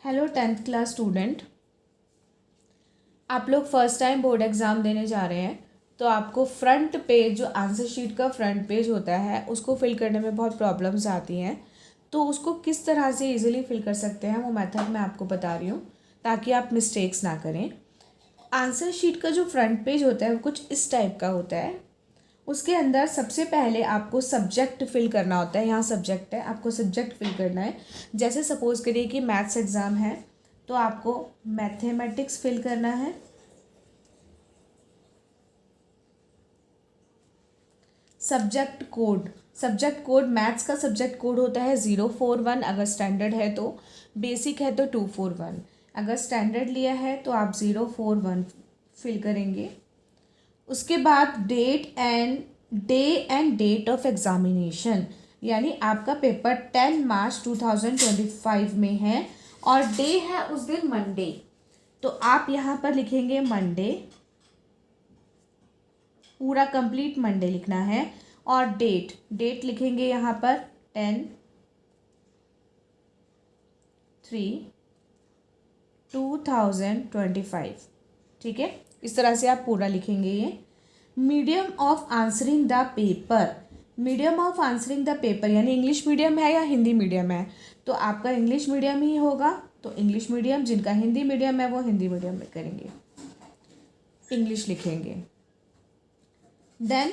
Hello 10th class student. आप लोग first time board exam देने जा रहे हैं तो आपको फ्रंट पेज, जो आंसर शीट का फ्रंट पेज होता है, उसको फिल करने में बहुत प्रॉब्लम्स आती हैं। तो उसको किस तरह से इजीली फिल कर सकते हैं वो मेथड मैं आपको बता रही हूँ ताकि आप मिस्टेक्स ना करें। आंसर शीट का जो फ्रंट पेज होता है वो कुछ इस टाइप का होता है। उसके अंदर सबसे पहले आपको सब्जेक्ट फिल करना होता है। यहाँ सब्जेक्ट है, आपको सब्जेक्ट फिल करना है। जैसे सपोज़ करिए कि मैथ्स एग्ज़ाम है तो आपको मैथमेटिक्स फिल करना है। सब्जेक्ट कोड मैथ्स का सब्जेक्ट कोड होता है 041। अगर स्टैंडर्ड है तो, बेसिक है तो 241। अगर स्टैंडर्ड लिया है तो आप 041 फिल करेंगे। उसके बाद day and date of examination, यानी आपका पेपर 10 मार्च 2025 में है और डे है उस दिन मंडे, तो आप यहाँ पर लिखेंगे मंडे, पूरा कंप्लीट मंडे लिखना है। और डेट लिखेंगे यहाँ पर 10/3/2025। ठीक है, इस तरह से आप पूरा लिखेंगे ये। Medium of answering the paper, यानी इंग्लिश मीडियम है या हिंदी मीडियम है, तो आपका इंग्लिश मीडियम ही होगा तो इंग्लिश मीडियम, जिनका हिंदी मीडियम है वो हिंदी मीडियम में करेंगे, इंग्लिश लिखेंगे। Then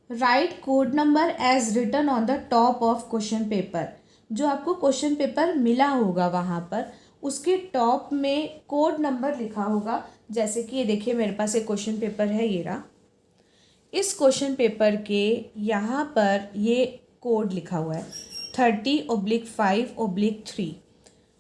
write code number as written on the top of question paper, जो आपको क्वेश्चन पेपर मिला होगा वहाँ पर उसके टॉप में कोड नंबर लिखा होगा। जैसे कि ये देखिए, मेरे पास एक क्वेश्चन पेपर है, ये रहा। इस क्वेश्चन पेपर के यहाँ पर ये कोड लिखा हुआ है 30/5/3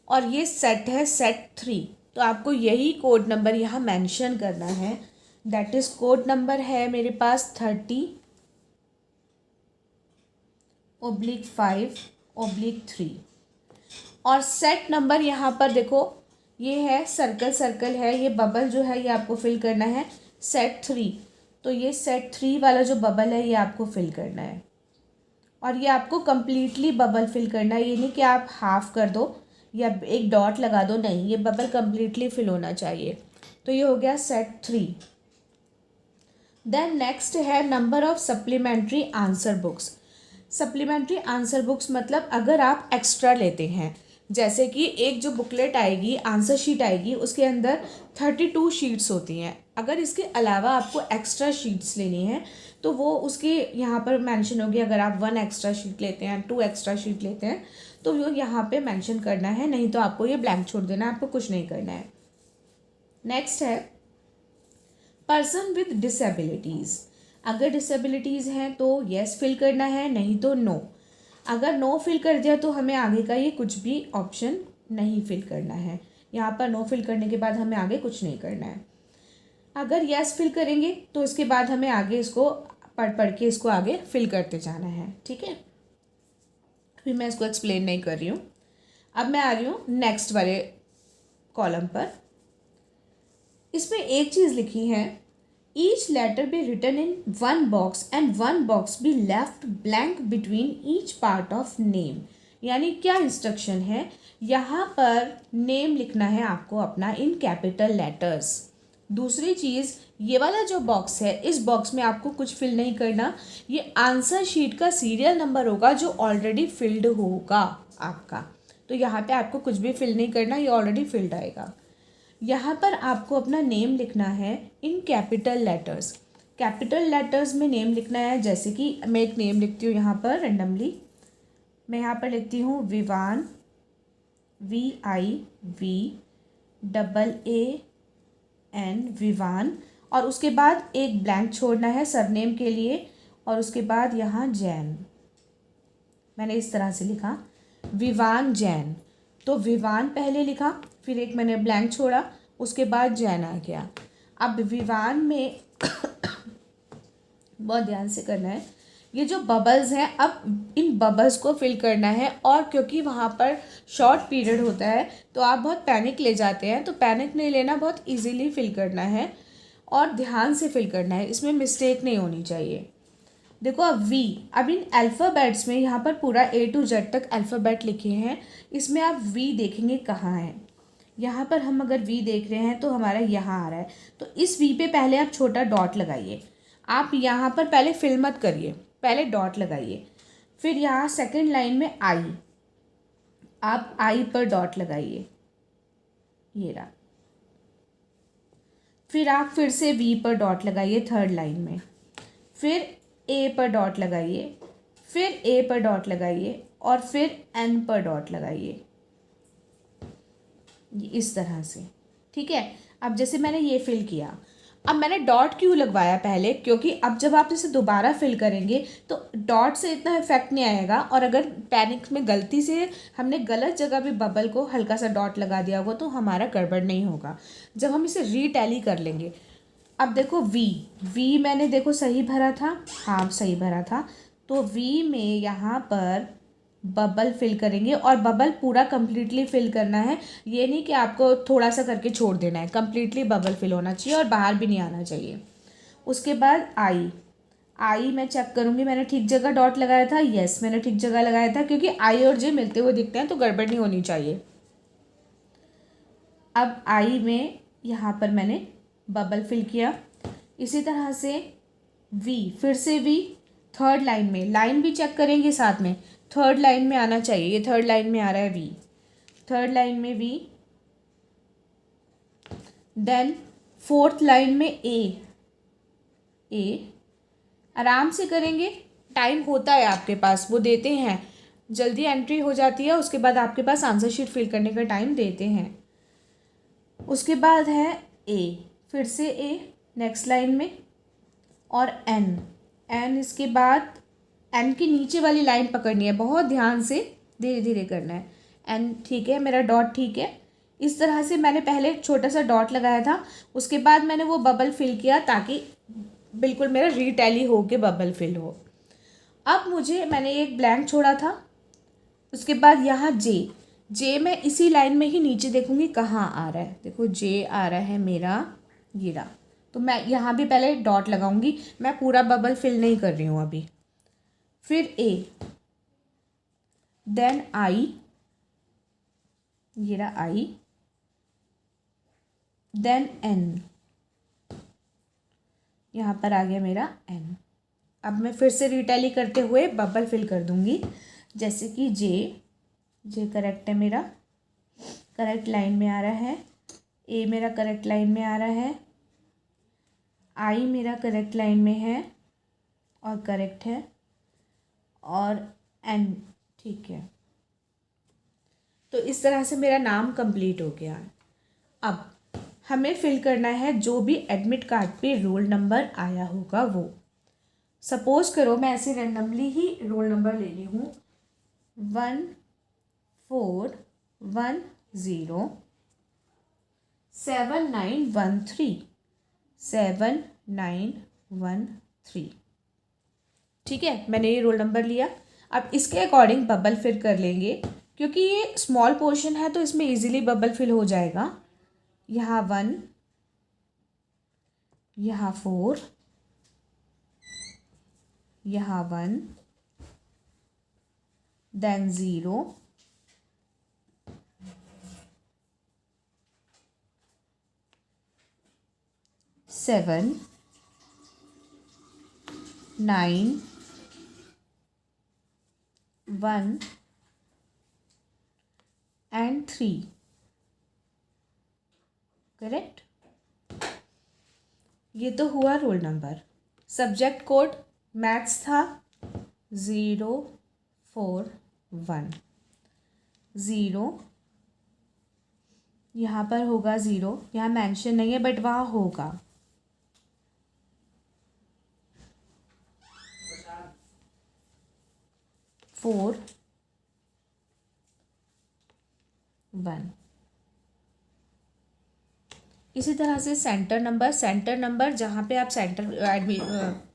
और ये सेट है, सेट 3। तो आपको यही कोड नंबर यहाँ मेंशन करना है। दैट इज़ कोड नंबर है मेरे पास 30/5/3 और सेट नंबर यहाँ पर देखो, ये है सर्कल है, ये बबल जो है ये आपको फिल करना है सेट 3। तो ये सेट 3 वाला जो बबल है ये आपको फिल करना है और ये आपको कम्प्लीटली बबल फिल करना है। ये नहीं कि आप हाफ कर दो या एक डॉट लगा दो, नहीं, ये बबल कम्प्लीटली फिल होना चाहिए। तो ये हो गया सेट 3। देन नेक्स्ट है number of supplementary answer books. Supplementary answer books मतलब अगर आप एक्स्ट्रा लेते हैं, जैसे कि एक जो बुकलेट आएगी, आंसर शीट आएगी, उसके अंदर 32 शीट्स होती हैं। अगर इसके अलावा आपको एक्स्ट्रा शीट्स लेनी है तो वो उसके यहाँ पर मेंशन होगी। अगर आप 1 एक्स्ट्रा शीट लेते हैं, 2 एक्स्ट्रा शीट लेते हैं तो वो यहाँ पे मेंशन करना है, नहीं तो आपको ये ब्लैंक छोड़ देना है, आपको कुछ नहीं करना है। नेक्स्ट है पर्सन विद डिसेबिलिटीज़। अगर डिसेबिलिटीज़ हैं तो येस फिल करना है, नहीं तो नो। अगर नो फिल कर दिया तो हमें आगे का ये कुछ भी ऑप्शन नहीं फिल करना है। यहाँ पर नो फिल करने के बाद हमें आगे कुछ नहीं करना है। अगर यस फिल करेंगे तो इसके बाद हमें आगे इसको पढ़ के इसको आगे फिल करते जाना है। ठीक है, अभी मैं इसको एक्सप्लेन नहीं कर रही हूँ। अब मैं आ रही हूँ नेक्स्ट वाले कॉलम पर। इसमें एक चीज़ लिखी है, each letter be written in 1 box and 1 box be left blank between each part of name. यानी क्या इंस्ट्रक्शन है, यहाँ पर नेम लिखना है आपको अपना इन कैपिटल लेटर्स। दूसरी चीज़, ये वाला जो बॉक्स है, इस बॉक्स में आपको कुछ फिल नहीं करना। ये आंसर शीट का सीरियल नंबर होगा जो ऑलरेडी फिल्ड होगा आपका, तो यहाँ पे आपको कुछ भी फिल नहीं करना, ये ऑलरेडी फिल्ड आएगा। यहाँ पर आपको अपना नेम लिखना है in capital letters. Capital letters में नेम लिखना है, जैसे कि मैं एक नेम लिखती हूँ यहाँ पर रेंडमली। मैं यहाँ पर लिखती हूँ विवान, VIVAAN, विवान, और उसके बाद एक ब्लैंक छोड़ना है सरनेम के लिए, और उसके बाद यहाँ जैन। मैंने इस तरह से लिखा विवान जैन, तो विवान पहले लिखा, फिर एक मैंने ब्लैंक छोड़ा, उसके बाद जैन आ गया। अब विवान में बहुत ध्यान से करना है, ये जो बबल्स हैं, अब इन बबल्स को फिल करना है। और क्योंकि वहाँ पर शॉर्ट पीरियड होता है तो आप बहुत पैनिक ले जाते हैं, तो पैनिक नहीं लेना, बहुत इजीली फिल करना है और ध्यान से फिल करना है, इसमें मिस्टेक नहीं होनी चाहिए। देखो अब अब इन अल्फ़ाबेट्स में यहाँ पर पूरा A to Z तक अल्फ़ाबेट लिखे हैं, इसमें आप V देखेंगे कहाँ है, यहाँ पर हम अगर वी देख रहे हैं तो हमारा यहाँ आ रहा है, तो इस वी पे पहले आप छोटा डॉट लगाइए। आप यहाँ पर पहले फिल मत करिए, पहले डॉट लगाइए। फिर यहाँ सेकंड लाइन में आई, आप आई पर डॉट लगाइए, ये रहा। फिर आप फिर से वी पर डॉट लगाइए थर्ड लाइन में, फिर ए पर डॉट लगाइए, फिर ए पर डॉट लगाइए और फिर एन पर डॉट लगाइए, इस तरह से। ठीक है, अब जैसे मैंने ये फिल किया, अब मैंने डॉट क्यों लगवाया पहले, क्योंकि अब जब आप इसे दोबारा फिल करेंगे तो डॉट से इतना इफेक्ट नहीं आएगा, और अगर पैनिक में गलती से हमने गलत जगह भी बबल को हल्का सा डॉट लगा दिया होगा तो हमारा गड़बड़ नहीं होगा जब हम इसे रीटैली कर लेंगे। अब देखो वी मैंने देखो सही भरा था, हाँ सही भरा था, तो वी में यहाँ पर बबल फिल करेंगे, और बबल पूरा कंप्लीटली फिल करना है। ये नहीं कि आपको थोड़ा सा करके छोड़ देना है, कंप्लीटली बबल फिल होना चाहिए और बाहर भी नहीं आना चाहिए। उसके बाद आई मैं चेक करूँगी मैंने ठीक जगह डॉट लगाया था, यस मैंने ठीक जगह लगाया था, क्योंकि आई और जे मिलते हुए दिखते हैं तो गड़बड़ नहीं होनी चाहिए। अब आई में यहाँ पर मैंने बबल फिल किया। इसी तरह से वी, फिर से वी थर्ड लाइन में, लाइन भी चेक करेंगे साथ में, थर्ड लाइन में आना चाहिए, ये थर्ड लाइन में आ रहा है वी, थर्ड लाइन में वी। देन फोर्थ लाइन में ए आराम से करेंगे, टाइम होता है आपके पास, वो देते हैं, जल्दी एंट्री हो जाती है, उसके बाद आपके पास आंसर शीट फिल करने का टाइम देते हैं। उसके बाद है ए, फिर से ए नेक्स्ट लाइन में, और एन इसके बाद एन की नीचे वाली लाइन पकड़नी है, बहुत ध्यान से धीरे धीरे करना है। एन ठीक है, मेरा डॉट ठीक है। इस तरह से मैंने पहले छोटा सा डॉट लगाया था, उसके बाद मैंने वो बबल फिल किया ताकि बिल्कुल मेरा रीटैली हो के बबल फिल हो। अब मैंने एक ब्लैंक छोड़ा था, उसके बाद यहाँ जे मैं इसी लाइन में ही नीचे देखूँगी कहाँ आ रहा है, देखो जे आ रहा है मेरा ये रहा, तो मैं यहाँ भी पहले डॉट लगाऊंगी, मैं पूरा बबल फिल नहीं कर रही हूँ अभी। फिर ए, देन आई, ये रहा आई, देन एन, यहाँ पर आ गया मेरा एन। अब मैं फिर से रिटैली करते हुए बबल फिल कर दूंगी, जैसे कि जे करेक्ट है मेरा, करेक्ट लाइन में आ रहा है, ए मेरा करेक्ट लाइन में आ रहा है, आई मेरा करेक्ट लाइन में है और करेक्ट है, और एन ठीक है। तो इस तरह से मेरा नाम कंप्लीट हो गया है। अब हमें फिल करना है जो भी एडमिट कार्ड पे रोल नंबर आया होगा वो। सपोज करो मैं ऐसे रैंडमली ही रोल नंबर ले रही हूँ 14107913 ठीक है, मैंने ये रोल नंबर लिया। अब इसके अकॉर्डिंग बबल फिल कर लेंगे, क्योंकि ये स्मॉल पोर्शन है तो इसमें इजीली बबल फिल हो जाएगा। यहाँ 1, यहाँ 4, यहाँ 1, देन 0, 7, 9, 1 and 3 करेक्ट। ये तो हुआ roll number. Subject code maths था 041 0, यहाँ पर होगा 0, यहाँ मेंशन नहीं है बट वहाँ होगा। फोर 1। इसी तरह से सेंटर नंबर जहाँ पे आप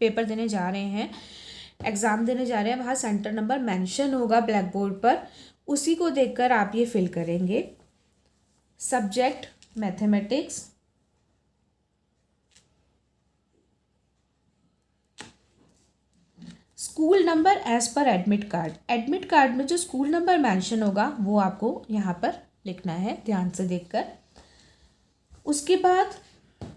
पेपर देने जा रहे हैं, एग्ज़ाम देने जा रहे हैं, वहाँ सेंटर नंबर मेंशन होगा ब्लैक बोर्ड पर, उसी को देखकर आप ये फिल करेंगे। Subject mathematics, school number as पर एडमिट कार्ड में जो स्कूल नंबर मेंशन होगा वो आपको यहाँ पर लिखना है ध्यान से देखकर। उसके बाद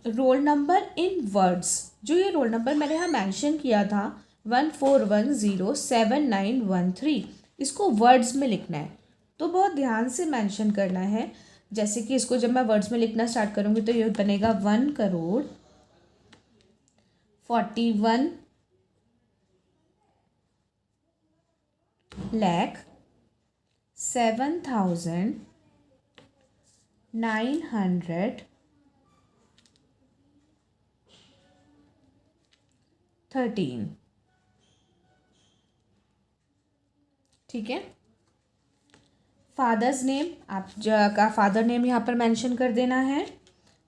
रोल नंबर इन वर्ड्स, जो ये रोल नंबर मैंने यहाँ मेंशन किया था 14107913, इसको वर्ड्स में लिखना है। तो बहुत ध्यान से मेंशन करना है। जैसे कि इसको जब मैं वर्ड्स में लिखना स्टार्ट करूँगी तो ये बनेगा 1,41,07,913। ठीक है। फादर्स नेम, आप का फादर नेम यहाँ पर मेंशन कर देना है।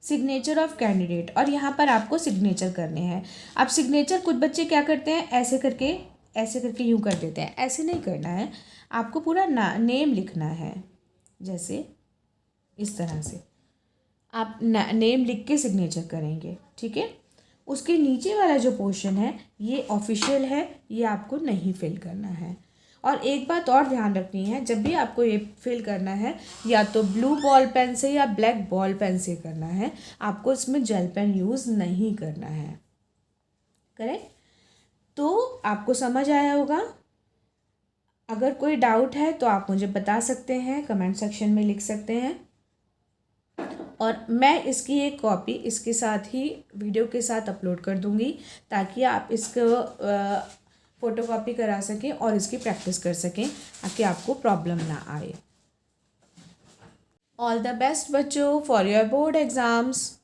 सिग्नेचर ऑफ कैंडिडेट, और यहाँ पर आपको सिग्नेचर करने हैं। अब सिग्नेचर कुछ बच्चे क्या करते हैं, ऐसे करके यूँ कर देते हैं, ऐसे नहीं करना है। आपको पूरा नेम लिखना है। जैसे इस तरह से आप नेम लिख के सिग्नेचर करेंगे। ठीक है। उसके नीचे वाला जो पोर्शन है ये ऑफिशियल है, ये आपको नहीं फिल करना है। और एक बात और ध्यान रखनी है, जब भी आपको ये फिल करना है या तो ब्लू बॉल पेन से या ब्लैक बॉल पेन से करना है, आपको इसमें जेल पेन यूज़ नहीं करना है। करेक्ट। तो आपको समझ आया होगा। अगर कोई डाउट है तो आप मुझे बता सकते हैं, कमेंट सेक्शन में लिख सकते हैं। और मैं इसकी एक कॉपी इसके साथ ही वीडियो के साथ अपलोड कर दूंगी, ताकि आप इसको फ़ोटोकॉपी करा सकें और इसकी प्रैक्टिस कर सकें, ताकि आपको प्रॉब्लम ना आए। ऑल द बेस्ट बच्चों फॉर योर बोर्ड एग्ज़ाम्स।